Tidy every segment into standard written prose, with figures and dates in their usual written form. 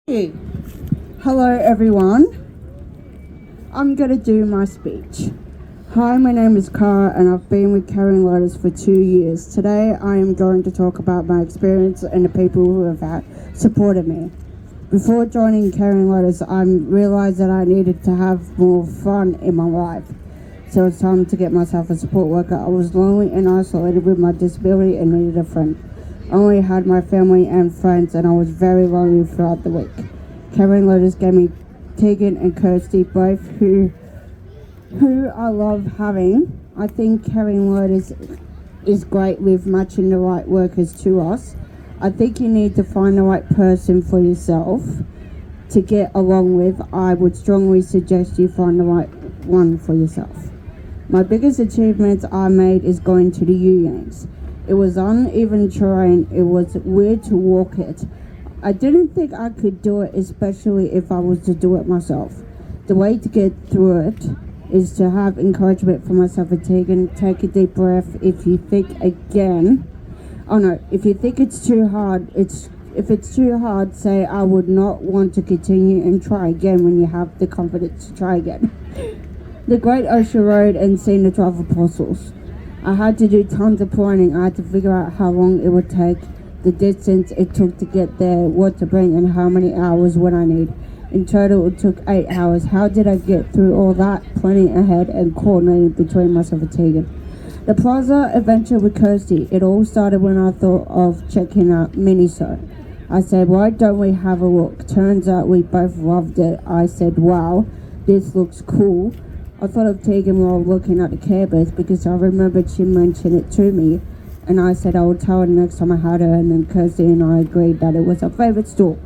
Hey, hello everyone. I'm gonna do my speech. Hi, my name is Cara and I've been with Carrying Lotus for 2 years. Today I am going to talk about my experience and the people who have supported me. Before joining Carrying Lotus, I realized that I needed to have more fun in my life. So it's time to get myself a support worker. I was lonely and isolated with my disability and needed a friend. I only had my family and friends and I was very lonely throughout the week. Carrying Lotus gave me Tegan and Kirsty, both who I love having. I think Carrying Lotus is great with matching the right workers to us. I think you need to find the right person for yourself to get along with. I would strongly suggest you find the right one for yourself. My biggest achievements I made is going to the U Yanks. It was uneven terrain, it was weird to walk it. I didn't think I could do it, especially if I was to do it myself. The way to get through it is to have encouragement for myself and take a deep breath. If you think if you think it's too hard, if it's too hard, say I would not want to continue and try again when you have the confidence to try again. The Great Ocean Road and seeing the 12 Apostles. I had to do tons of planning. I had to figure out how long it would take, the distance it took to get there, what to bring, and how many hours would I need. In total, it took 8 hours. How did I get through all that planning ahead and coordinating between myself and Tegan? The Plaza adventure with Kirsty. It all started when I thought of checking out Miniso. I said, why don't we have a look? Turns out we both loved it. I said, wow, this looks cool. I thought of Tegan while looking at the Care Bears because I remembered she mentioned it to me, and I said I would tell her next time I had her, and then Kirsty and I agreed that it was our favourite store.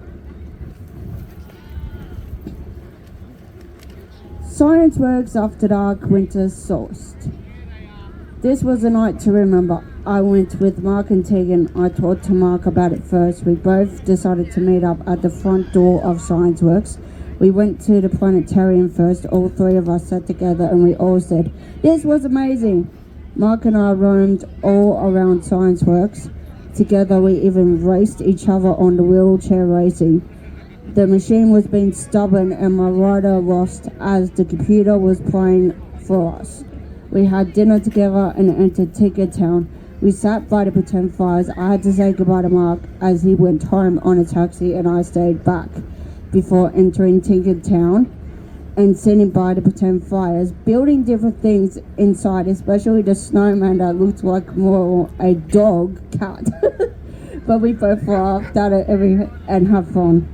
Science Works After Dark Winter Solstice. This was a night to remember. I went with Mark and Tegan. I talked to Mark about it first. We both decided to meet up at the front door of Science Works. We went to the planetarium first. All three of us sat together and we all said, this was amazing. Mark and I roamed all around Science Works. Together we even raced each other on the wheelchair racing. The machine was being stubborn and my rider lost as the computer was playing for us. We had dinner together and entered Tinker Town. We sat by the pretend fires. I had to say goodbye to Mark as he went home on a taxi and I stayed back before entering Tinker Town and sitting by the pretend fires, building different things inside, especially the snowman that looked like more a dog cat. But we both laughed at it and had fun.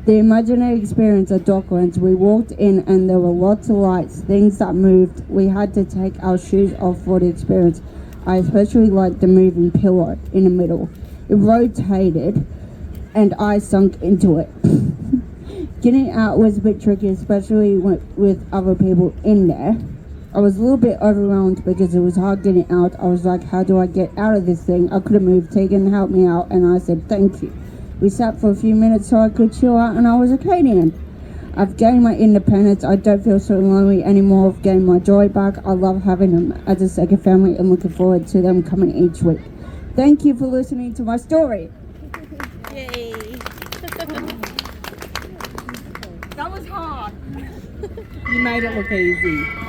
The imaginary experience at Docklands. We walked in and there were lots of lights, things that moved. We had to take our shoes off for the experience. I especially liked the moving pillow in the middle. It rotated and I sunk into it. Getting out was a bit tricky, especially with other people in there. I was a little bit overwhelmed because it was hard getting out. I was like, how do I get out of this thing? I could have moved. Tegan helped me out and I said, thank you. We sat for a few minutes so I could chill out and I was okay in the end. I've gained my independence. I don't feel so lonely anymore. I've gained my joy back. I love having them as a second family and looking forward to them coming each week. Thank you for listening to my story. Yay. That was hard. You made it look easy.